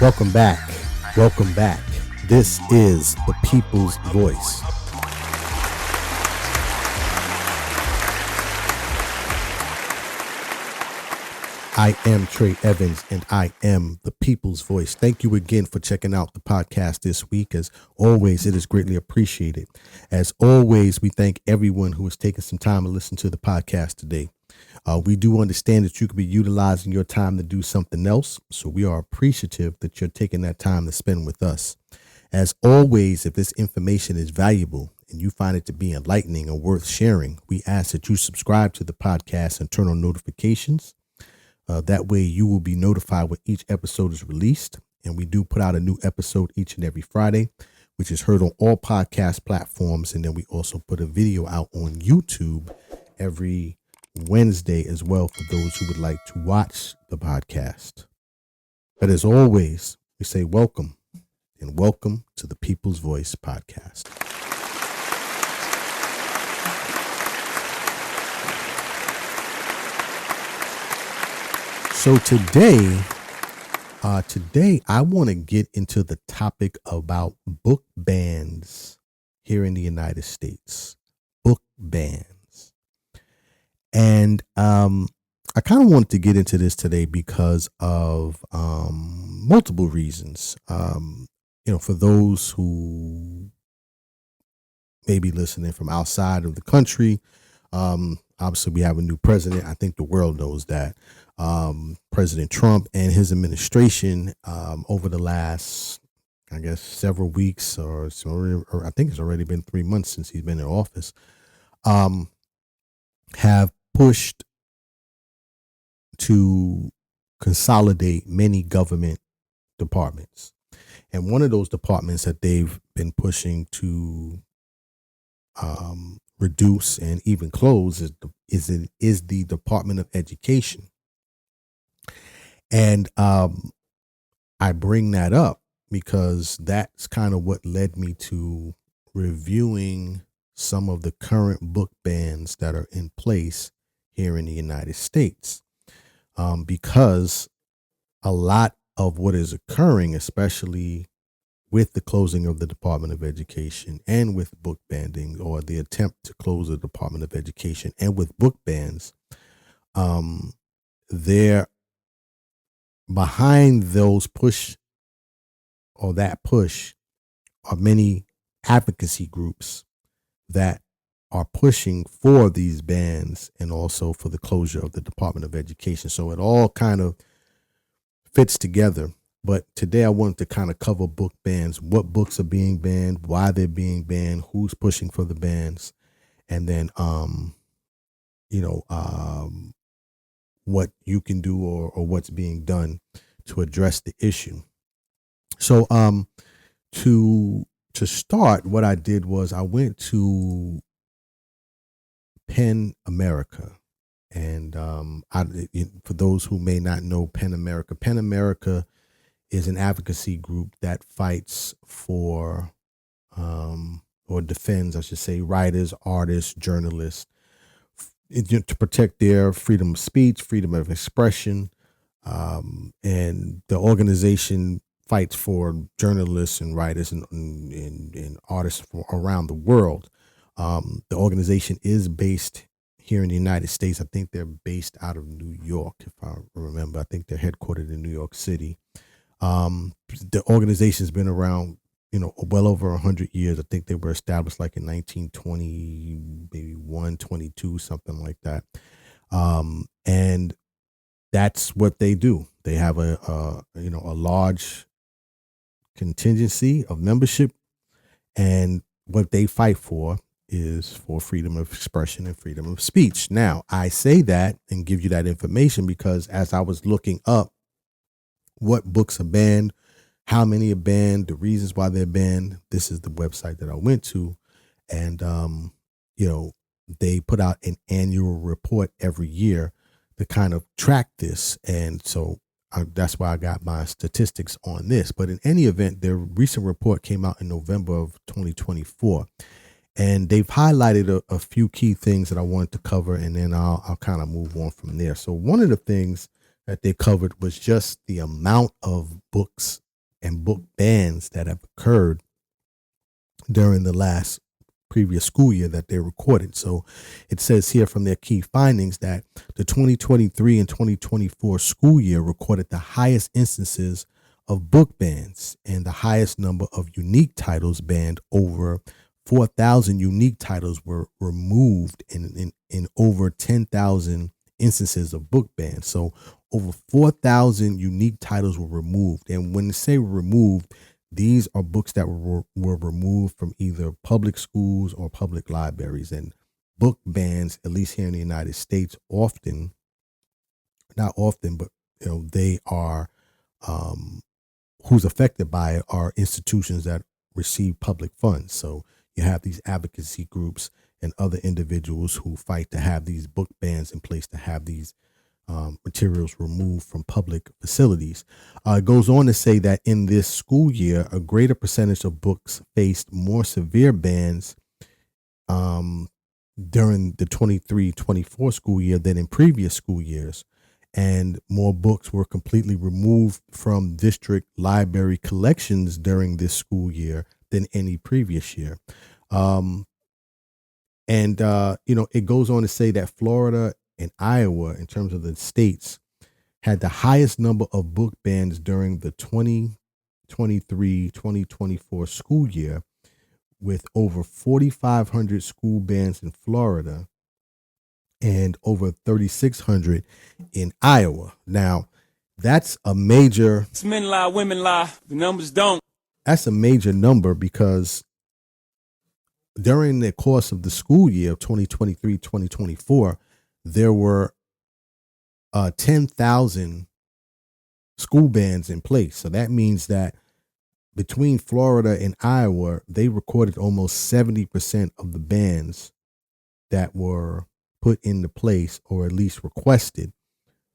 Welcome back. Welcome back. This is the People's Voice. I am Trey Evans, and I am the People's Voice. Thank you again for checking out the podcast this week. As always, it is greatly appreciated. As always, we thank everyone who has taken some time to listen to the podcast today. We do understand that you could be utilizing your time to do something else, so we are appreciative that you're taking that time to spend with us. As always, if this information is valuable and you find it to be enlightening or worth sharing, we ask that you subscribe to the podcast and turn on notifications. That way you will be notified when each episode is released. And we do put out a new episode each and every Friday, which is heard on all podcast platforms. And then we also put a video out on YouTube every Wednesday as well for those who would like to watch the podcast. But as always, we say welcome and welcome to the People's Voice podcast. So today I want to get into the topic about book bans here in the United States. Book bans. And I kind of wanted to get into this today because of multiple reasons. For those who may be listening from outside of the country, obviously we have a new president. I think the world knows that. President Trump and his administration over the last, I guess, several weeks or I think it's already been 3 months since he's been in office, have pushed to consolidate many government departments. And one of those departments that they've been pushing to reduce and even close is the Department of Education. And I bring that up because that's kind of what led me to reviewing some of the current book bans that are in place here in the United States. Because a lot of what is occurring, especially with the closing of the Department of Education and with book banning, or the attempt to close the Department of Education and with book bans, they're behind those push are many advocacy groups that are pushing for these bans and also for the closure of the Department of Education. So it all kind of fits together. But today I wanted to kind of cover book bans, what books are being banned, why they're being banned, who's pushing for the bans, and then what you can do or what's being done to address the issue. So to start, what I did was I went to PEN America. And for those who may not know PEN America is an advocacy group that fights for or defends, I should say, writers, artists, journalists, to protect their freedom of speech, freedom of expression. And the organization fights for journalists and writers and artists from around the world. The organization is based here in the United States. I think they're based out of New York, if I remember. I think they're headquartered in New York City. The organization's been around, well over 100 years. I think they were established like in 1920, maybe 122, something like that. And that's what they do. They have a large contingency of membership, and what they fight for is for freedom of expression and freedom of speech. Now, I say that and give you that information because as I was looking up what books are banned, how many are banned, the reasons why they're banned, this is the website that I went to. And, they put out an annual report every year to kind of track this. And so that's why I got my statistics on this. But in any event, their recent report came out in November of 2024. And they've highlighted a few key things that I wanted to cover, and then I'll kind of move on from there. So one of the things that they covered was just the amount of books and book bans that have occurred during the last previous school year that they recorded. So it says here from their key findings that the 2023 and 2024 school year recorded the highest instances of book bans and the highest number of unique titles banned. Over 4,000 unique titles were removed in over 10,000 instances of book bans. So over 4,000 unique titles were removed. And when they say removed, these are books that were removed from either public schools or public libraries. And book bans, at least here in the United States, often, not often, but they are, who's affected by it are institutions that receive public funds. So you have these advocacy groups and other individuals who fight to have these book bans in place, to have these materials removed from public facilities. It goes on to say that in this school year, a greater percentage of books faced more severe bans during the 23-24 school year than in previous school years. And more books were completely removed from district library collections during this school year than any previous year. It goes on to say that Florida and Iowa, in terms of the states, had the highest number of book bans during the 2023-2024 school year, with over 4,500 school bans in Florida and over 3,600 in Iowa. Now, that's a major... Men lie, women lie. The numbers don't. That's a major number, because during the course of the school year of 2023-2024, there were 10,000 school bans in place. So that means that between Florida and Iowa, they recorded almost 70% of the bans that were put into place, or at least requested,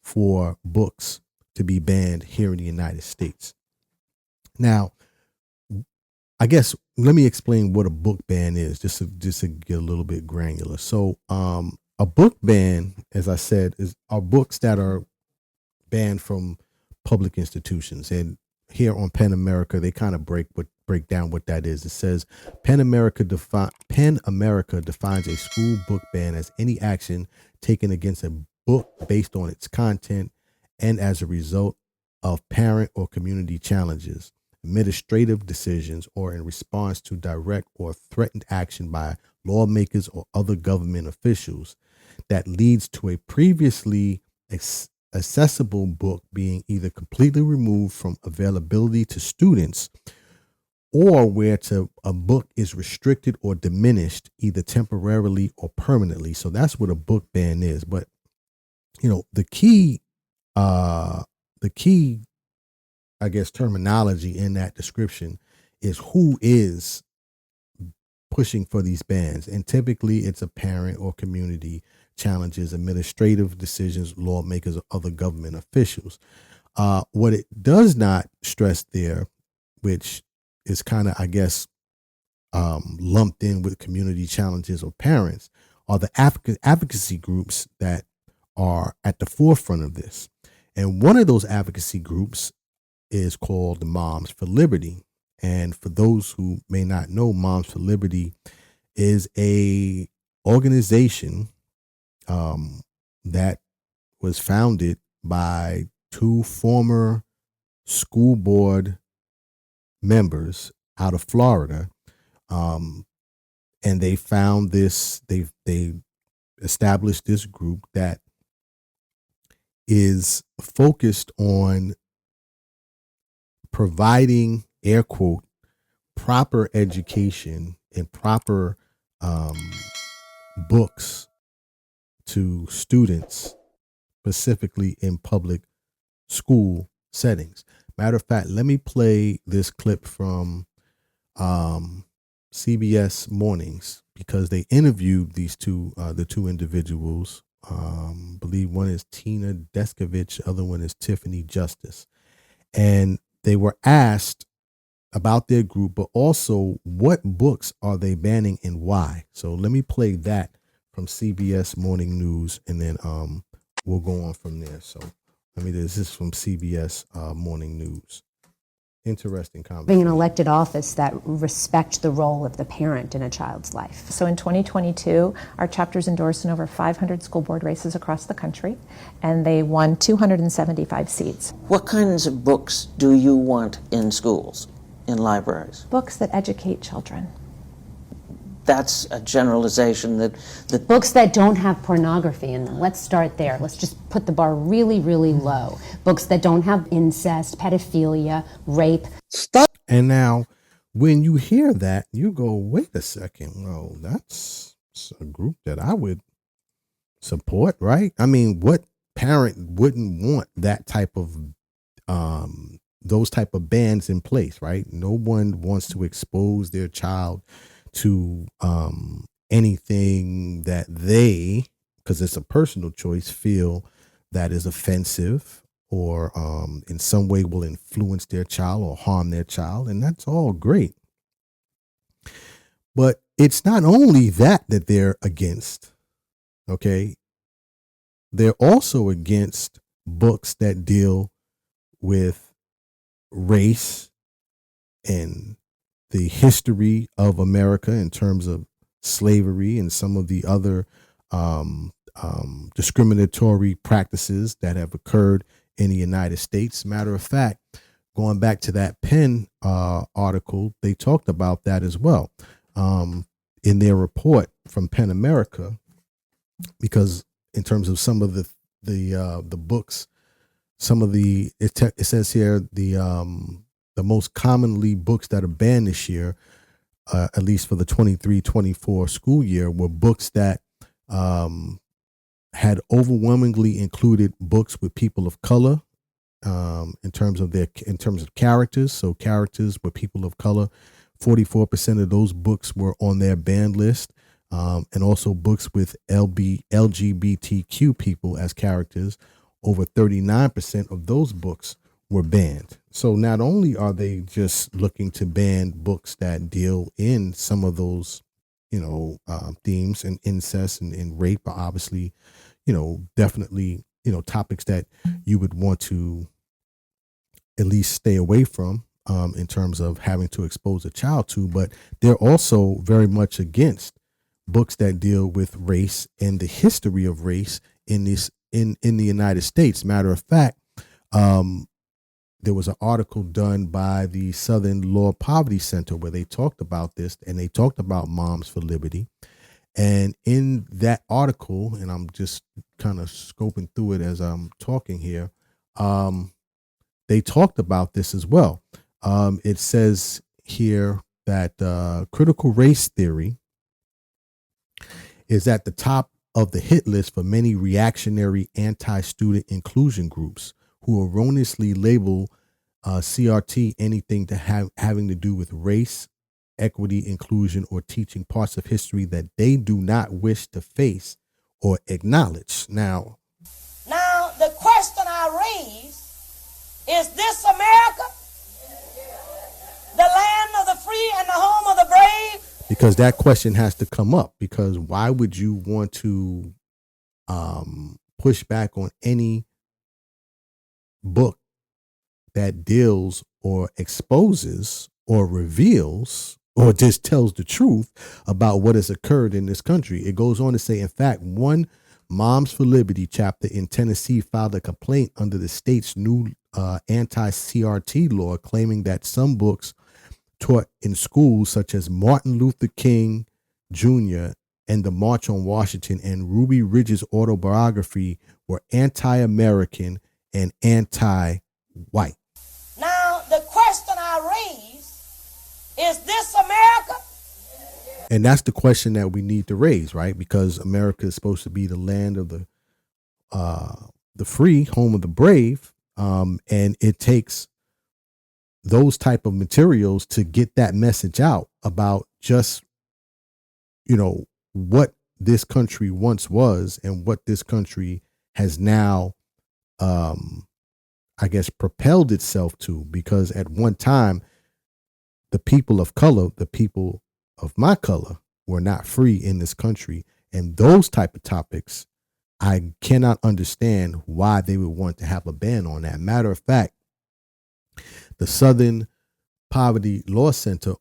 for books to be banned here in the United States. Now, I guess let me explain what a book ban is, just to get a little bit granular. So, a book ban, as I said, are books that are banned from public institutions. And here on PEN America, they kind of break down what that is. It says PEN America defines a school book ban as any action taken against a book based on its content and as a result of parent or community challenges, administrative decisions, or in response to direct or threatened action by lawmakers or other government officials that leads to a previously accessible book being either completely removed from availability to students, or where a book is restricted or diminished either temporarily or permanently. So that's what a book ban is. But the key I guess terminology in that description is who is pushing for these bans. And typically it's a parent or community challenges, administrative decisions, lawmakers, or other government officials. What it does not stress there, which is kind of, I guess, lumped in with community challenges or parents, are the advocacy groups that are at the forefront of this. And one of those advocacy groups is called the Moms for Liberty. And for those who may not know, Moms for Liberty is a organization that was founded by two former school board members out of Florida. And they found this, they established this group that is focused on providing, air quote, proper education and proper books to students, specifically in public school settings. Matter of fact, let me play this clip from CBS Mornings, because they interviewed these the two individuals. I believe one is Tina Descovich, the other one is Tiffany Justice. And they were asked about their group, but also what books are they banning and why. So let me play that from CBS Morning News, and then we'll go on from there. So this is from CBS Morning News. Interesting Being an conversation. elected office that respect the role of the parent in a child's life. So in 2022, our chapters endorsed in over 500 school board races across the country, and they won 275 seats. What kinds of books do you want in schools, in libraries? Books that educate children. That's a generalization that Books that don't have pornography in them. Let's start there. Let's just put the bar really, really low. Books that don't have incest, pedophilia, rape. And now, when you hear that, you go, wait a second. No, that's a group that I would support, right? I mean, what parent wouldn't want that type of, those type of bans in place, right? No one wants to expose their child to anything that they, because it's a personal choice, feel that is offensive or in some way will influence their child or harm their child. And that's all great. But it's not only that they're against, okay? They're also against books that deal with race and the history of America in terms of slavery and some of the other discriminatory practices that have occurred in the United States. Matter of fact, going back to that Penn article, they talked about that as well in their report from Penn America, because in terms of some of the books, some of it says here the most commonly books that are banned this year, at least for the 23-24 school year, were books that had overwhelmingly included books with people of color in terms of characters. So characters were people of color. 44% of those books were on their banned list, and also books with LGBTQ people as characters. Over 39% of those books were banned. So not only are they just looking to ban books that deal in some of those, themes, and incest and rape are obviously, definitely, topics that you would want to at least stay away from in terms of having to expose a child to. But they're also very much against books that deal with race and the history of race in the United States. Matter of fact, there was an article done by the Southern Law Poverty Center where they talked about this, and they talked about Moms for Liberty. And in that article, and I'm just kind of scoping through it as I'm talking here, they talked about this as well. It says here that critical race theory is at the top of the hit list for many reactionary anti-student inclusion groups who erroneously label CRT anything having to do with race, equity, inclusion, or teaching parts of history that they do not wish to face or acknowledge. Now, the question I raise is this America, the land of the free and the home of the brave? Because that question has to come up, because why would you want to push back on any book that deals or exposes or reveals or just tells the truth about what has occurred in this country? It goes on to say, in fact, one Moms for Liberty chapter in Tennessee filed a complaint under the state's new anti-CRT law, claiming that some books taught in schools, such as Martin Luther King Jr. and the March on Washington and Ruby Ridge's autobiography, were anti-American and anti-white. Now, the question I raise is this America? And that's the question that we need to raise, right? Because America is supposed to be the land of the free, home of the brave, and it takes those type of materials to get that message out about just, what this country once was and what this country has now, propelled itself to. Because at one time, the people of color, the people of my color, were not free in this country. And those type of topics, I cannot understand why they would want to have a ban on that. Matter of fact, the Southern Poverty Law Center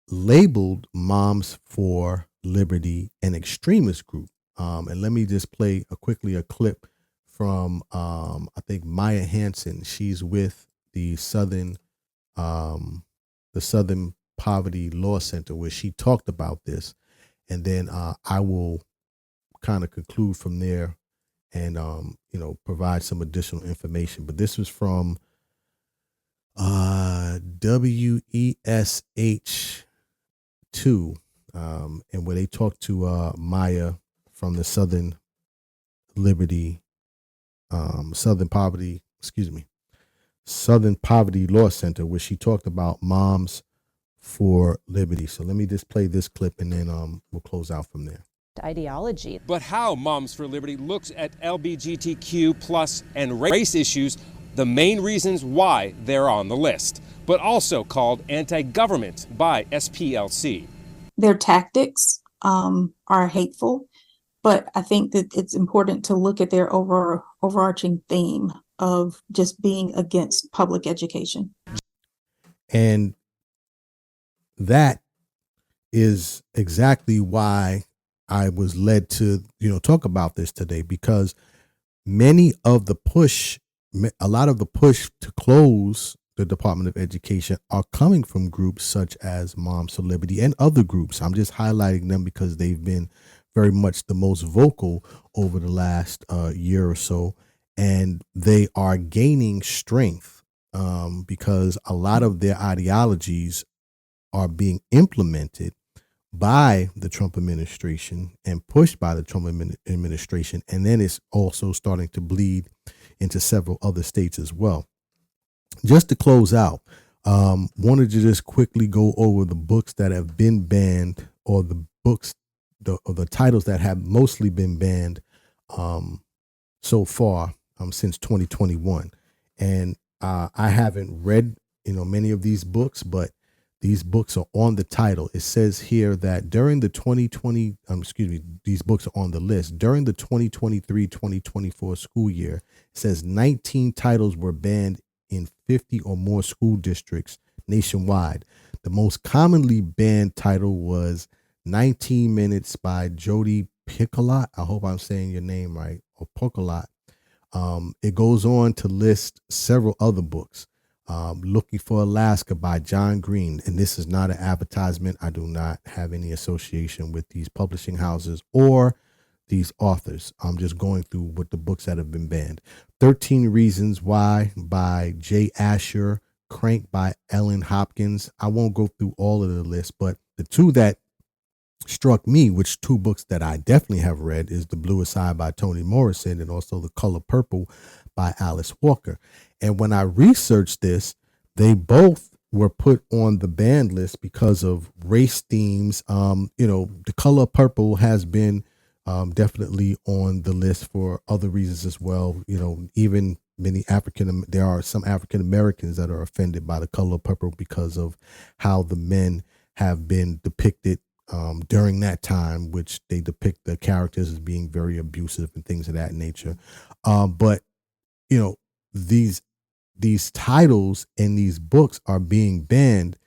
labeled Moms for Liberty an extremist group. And let me just play quickly a clip from I think Maya Hansen. She's with the Southern Poverty Law Center, where she talked about this, and then I will kind of conclude from there and provide some additional information. But this was from WESH 2, and where they talked to Maya from the Southern Poverty Law Center, where she talked about Moms for Liberty. So let me just play this clip, and then we'll close out from there. Ideology. But how Moms for Liberty looks at LGBTQ plus and race issues, the main reasons why they're on the list, but also called anti-government by SPLC. Their tactics are hateful, but I think that it's important to look at their overarching theme of just being against public education. And that is exactly why I was led to, talk about this today, because a lot of the push to close the Department of Education are coming from groups such as Moms for Liberty and other groups. I'm just highlighting them because they've been very much the most vocal over the last year or so, and they are gaining strength because a lot of their ideologies are being implemented by the Trump administration and pushed by the Trump administration, and then it's also starting to bleed into several other states as well. Just to close out, wanted to just quickly go over the books that have been banned, or the books, or the titles that have mostly been banned so far since 2021. And I haven't read many of these books, but these books are on the title. It says here that during the 2020, these books are on the list. During the 2023-2024 school year, it says 19 titles were banned in 50 or more school districts nationwide. The most commonly banned title was 19 Minutes by Jodi Picoult. I hope I'm saying your name right, or Picoult. It goes on to list several other books. Looking for Alaska by John Green. And this is not an advertisement. I do not have any association with these publishing houses or these authors. I'm just going through what the books that have been banned. 13 Reasons Why by Jay Asher. Crank by Ellen Hopkins. I won't go through all of the list, but the two that struck me, which two books that I definitely have read, is The Bluest Eye by Toni Morrison and also The Color Purple by Alice Walker. And when I researched this, they both were put on the banned list because of race themes. The Color Purple has been definitely on the list for other reasons as well. Even there are some African Americans that are offended by The Color Purple because of how the men have been depicted during that time, which they depict the characters as being very abusive and things of that nature. But these titles and these books are being banned,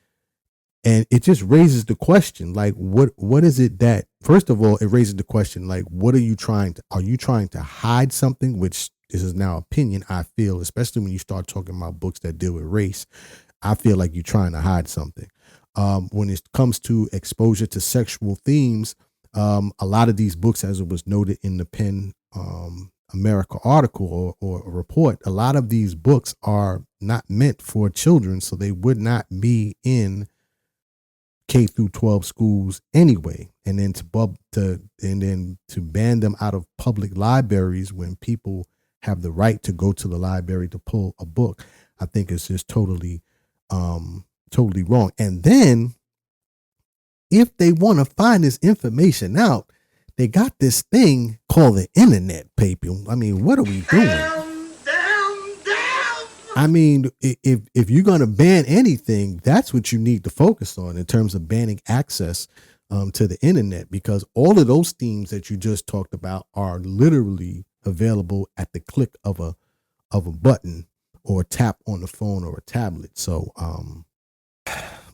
and it just raises the question, like, what is it that, first of all, it raises the question, like, what are you trying to hide something? Which this is now opinion, I feel, especially when you start talking about books that deal with race. I feel like you're trying to hide something. When it comes to exposure to sexual themes, a lot of these books, as it was noted in the Penn America article or report, a lot of these books are not meant for children, so they would not be in K through 12 schools anyway. And then to ban them out of public libraries when people have the right to go to the library to pull a book, I think it's just totally wrong. And then if they want to find this information out, they got this thing called the internet, people. I mean, what are we doing? I mean, if you're going to ban anything, that's what you need to focus on in terms of banning access to the internet, because all of those themes that you just talked about are literally available at the click of a button or tap on the phone or a tablet. So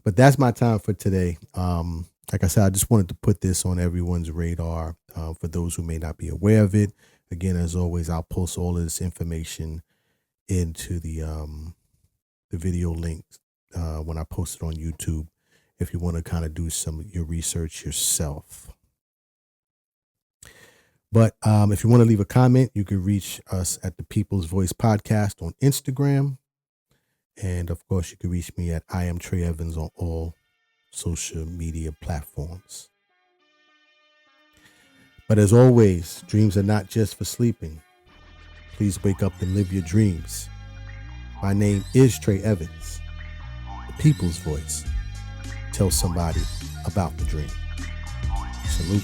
But that's my time for today. Like I said, I just wanted to put this on everyone's radar for those who may not be aware of it. Again, as always, I'll post all of this information into the video links when I post it on YouTube if you want to kind of do some of your research yourself. But if you want to leave a comment, you can reach us at the People's Voice Podcast on Instagram. And of course, you can reach me at I am Trey Evans on all social media platforms. But as always, dreams are not just for sleeping. Please wake up and live your dreams. My name is Trey Evans, the People's Voice. Tell somebody about the dream. Salute.